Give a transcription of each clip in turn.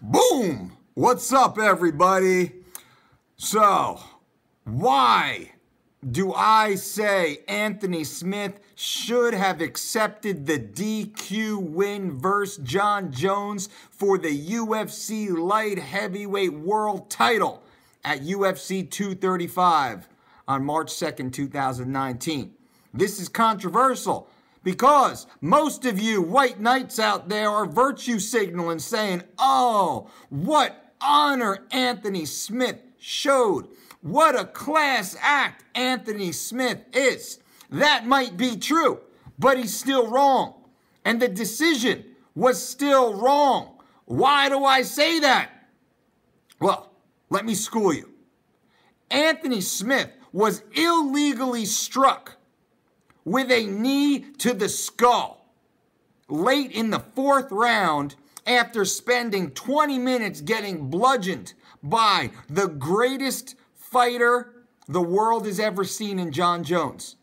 Boom! What's up, everybody? So, why do I say Anthony Smith should have accepted the DQ win versus Jon Jones for the UFC light heavyweight world title at UFC 235 on March 2nd, 2019? This is controversial because most of you white knights out there are virtue signaling, saying, oh, what honor Anthony Smith showed. What a class act Anthony Smith is. That might be true, but he's still wrong. And the decision was still wrong. Why do I say that? Well, let me school you. Anthony Smith was illegally struck with a knee to the skull late in the fourth round after spending 20 minutes getting bludgeoned by the greatest fighter the world has ever seen in Jon Jones.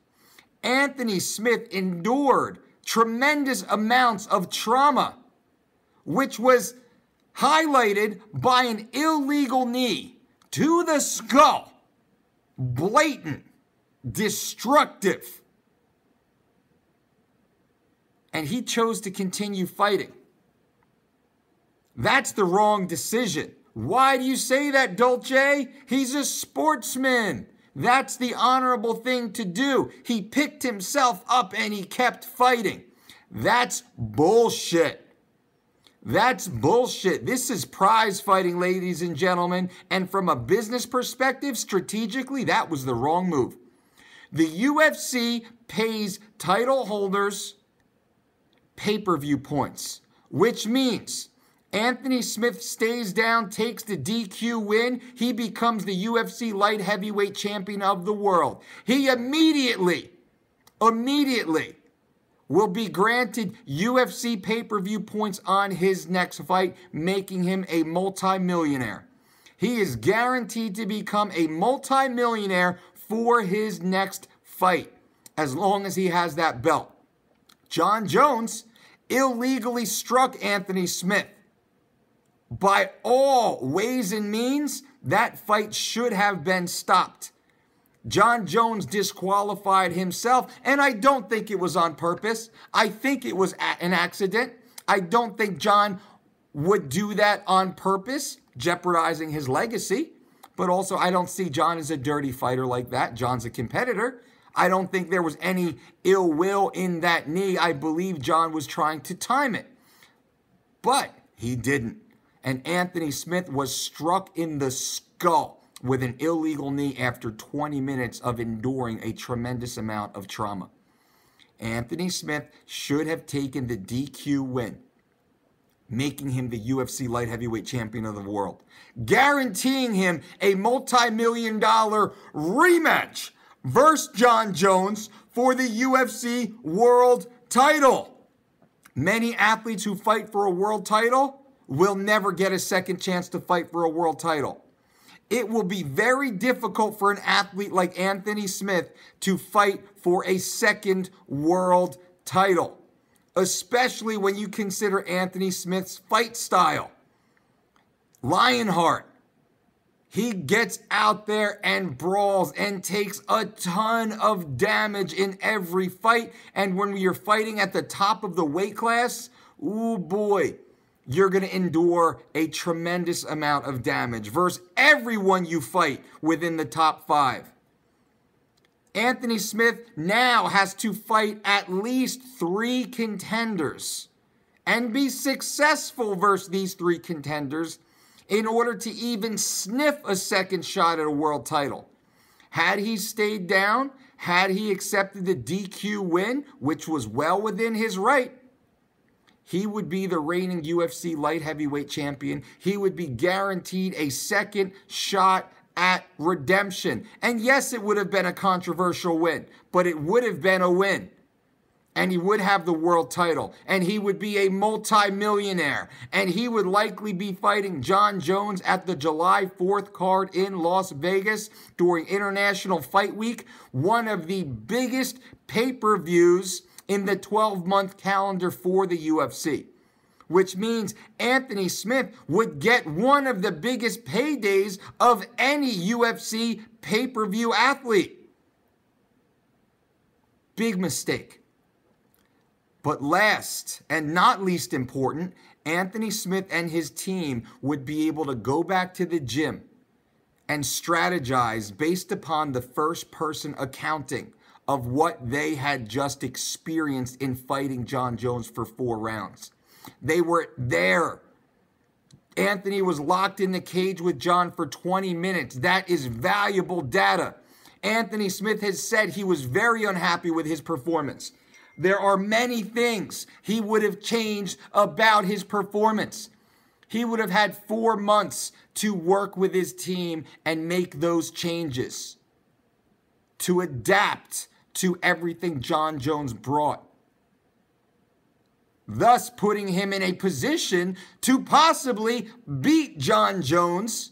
Anthony Smith endured tremendous amounts of trauma, which was highlighted by an illegal knee to the skull. Blatant, destructive. And he chose to continue fighting. That's the wrong decision. Why do you say that, DOLCE? He's a sportsman. That's the honorable thing to do. He picked himself up and he kept fighting. That's bullshit. That's bullshit. This is prize fighting, ladies and gentlemen. And from a business perspective, strategically, that was the wrong move. The UFC pays title holders pay-per-view points, which means Anthony Smith stays down, takes the DQ win, he becomes the UFC light heavyweight champion of the world. He immediately will be granted UFC pay-per-view points on his next fight, making him a multi-millionaire. He is guaranteed to become a multi-millionaire for his next fight, as long as he has that belt. Jon Jones illegally struck Anthony Smith. By all ways and means, that fight should have been stopped. Jon Jones disqualified himself, and I don't think it was on purpose. I think it was an accident. I don't think Jon would do that on purpose, jeopardizing his legacy. But also, I don't see Jon as a dirty fighter like that. Jon's a competitor. I don't think there was any ill will in that knee. I believe Jon was trying to time it. But he didn't. And Anthony Smith was struck in the skull with an illegal knee after 20 minutes of enduring a tremendous amount of trauma. Anthony Smith should have taken the DQ win, making him the UFC light heavyweight champion of the world, guaranteeing him a multi-million-dollar rematch versus Jon Jones for the UFC world title. Many athletes who fight for a world title will never get a second chance to fight for a world title. It will be very difficult for an athlete like Anthony Smith to fight for a second world title, especially when you consider Anthony Smith's fight style. Lionheart. He gets out there and brawls and takes a ton of damage in every fight. And when you're fighting at the top of the weight class, ooh boy, you're going to endure a tremendous amount of damage versus everyone you fight within the top 5. Anthony Smith now has to fight at least 3 contenders and be successful versus these 3 contenders in order to even sniff a second shot at a world title. Had he stayed down, had he accepted the DQ win, which was well within his right, he would be the reigning UFC light heavyweight champion. He would be guaranteed a second shot at redemption. And yes, it would have been a controversial win, but it would have been a win. And he would have the world title. And he would be a multi-millionaire. And he would likely be fighting Jon Jones at the July 4th card in Las Vegas during International Fight Week, one of the biggest pay-per-views in the 12-month calendar for the UFC. which means Anthony Smith would get one of the biggest paydays of any UFC pay-per-view athlete. Big mistake. But last and not least important, Anthony Smith and his team would be able to go back to the gym and strategize based upon the first-person accounting of what they had just experienced in fighting Jon Jones for 4 rounds. They were there. Anthony was locked in the cage with Jon for 20 minutes. That is valuable data. Anthony Smith has said he was very unhappy with his performance. There are many things he would have changed about his performance. He would have had 4 months to work with his team and make those changes, to adapt to everything Jon Jones brought, thus putting him in a position to possibly beat Jon Jones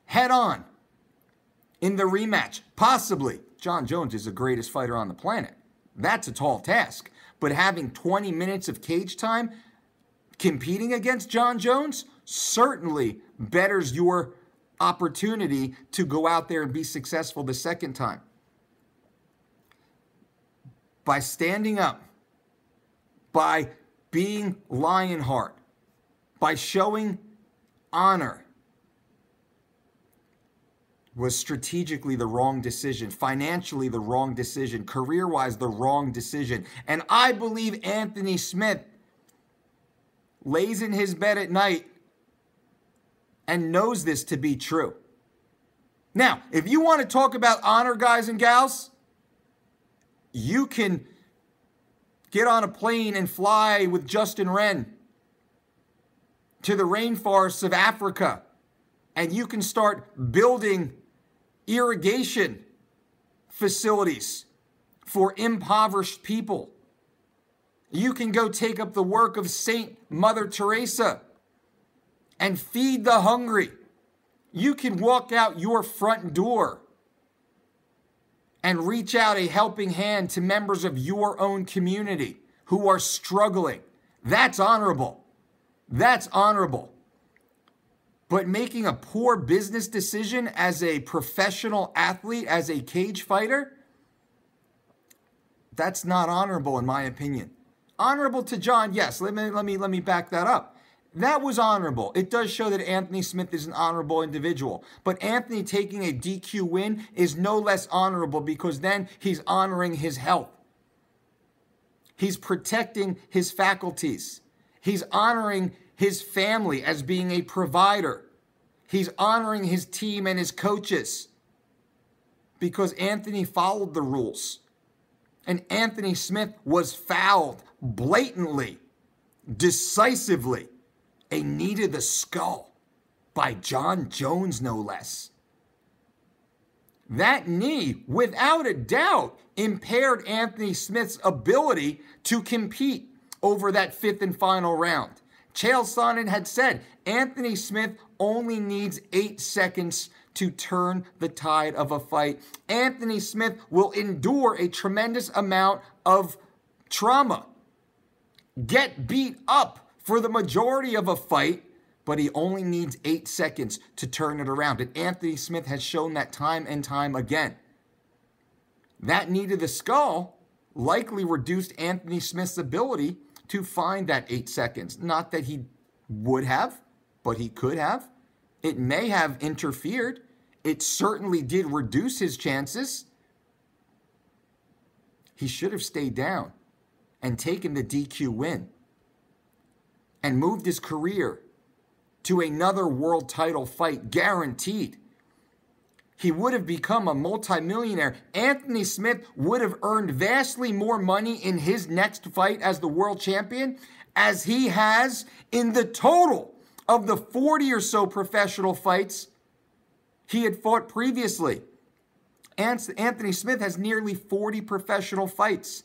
head on in the rematch. Possibly. Jon Jones is the greatest fighter on the planet. That's a tall task. But having 20 minutes of cage time competing against Jon Jones certainly betters your opportunity to go out there and be successful the second time. By standing up, by being Lionheart, by showing honor, was strategically the wrong decision, financially the wrong decision, career-wise the wrong decision. And I believe Anthony Smith lays in his bed at night and knows this to be true. Now, if you want to talk about honor, guys and gals, you can get on a plane and fly with Justin Wren to the rainforests of Africa, and you can start building irrigation facilities for impoverished people. You can go take up the work of Saint Mother Teresa and feed the hungry. You can walk out your front door and reach out a helping hand to members of your own community who are struggling. That's honorable. That's honorable. But making a poor business decision as a professional athlete, as a cage fighter, that's not honorable in my opinion. Honorable to Jon, yes. Let me back that up. That was honorable. It does show that Anthony Smith is an honorable individual. But Anthony taking a DQ win is no less honorable because then he's honoring his health. He's protecting his faculties. He's honoring his family as being a provider. He's honoring his team and his coaches because Anthony followed the rules. And Anthony Smith was fouled blatantly, decisively, a knee to the skull by Jon Jones, no less. That knee, without a doubt, impaired Anthony Smith's ability to compete over that 5th and final round. Chael Sonnen had said Anthony Smith only needs 8 seconds to turn the tide of a fight. Anthony Smith will endure a tremendous amount of trauma, get beat up for the majority of a fight, but he only needs 8 seconds to turn it around. And Anthony Smith has shown that time and time again. That knee to the skull likely reduced Anthony Smith's ability to find that 8 seconds. Not that he would have, but he could have. It may have interfered. It certainly did reduce his chances. He should have stayed down and taken the DQ win and moved his career to another world title fight, guaranteed. He would have become a multimillionaire. Anthony Smith would have earned vastly more money in his next fight as the world champion as he has in the total of the 40 or so professional fights he had fought previously. Anthony Smith has nearly 40 professional fights.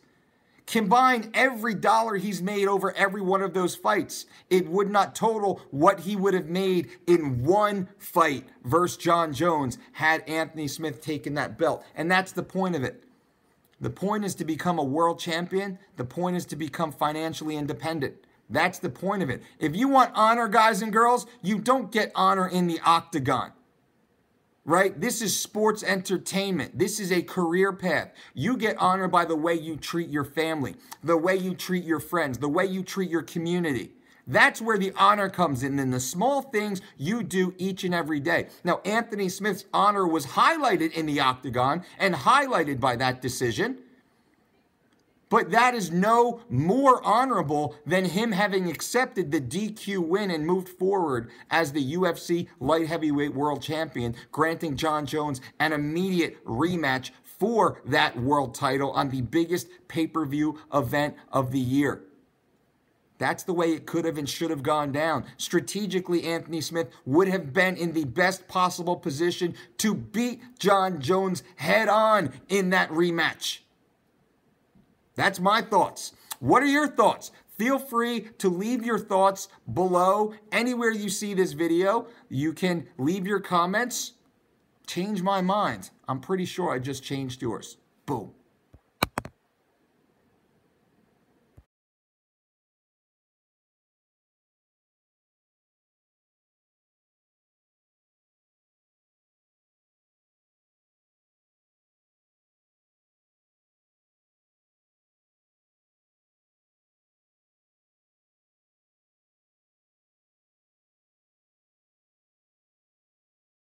Combine every dollar he's made over every one of those fights, it would not total what he would have made in one fight versus Jon Jones had Anthony Smith taken that belt. And that's the point of it. The point is to become a world champion. The point is to become financially independent. That's the point of it. If you want honor, guys and girls, you don't get honor in the octagon. Right? This is sports entertainment. This is a career path. You get honor by the way you treat your family, the way you treat your friends, the way you treat your community. That's where the honor comes in the small things you do each and every day. Now, Anthony Smith's honor was highlighted in the octagon and highlighted by that decision. But that is no more honorable than him having accepted the DQ win and moved forward as the UFC light heavyweight world champion, granting Jon Jones an immediate rematch for that world title on the biggest pay-per-view event of the year. That's the way it could have and should have gone down. Strategically, Anthony Smith would have been in the best possible position to beat Jon Jones head on in that rematch. That's my thoughts. What are your thoughts? Feel free to leave your thoughts below. Anywhere you see this video, you can leave your comments. Change my mind. I'm pretty sure I just changed yours. Boom.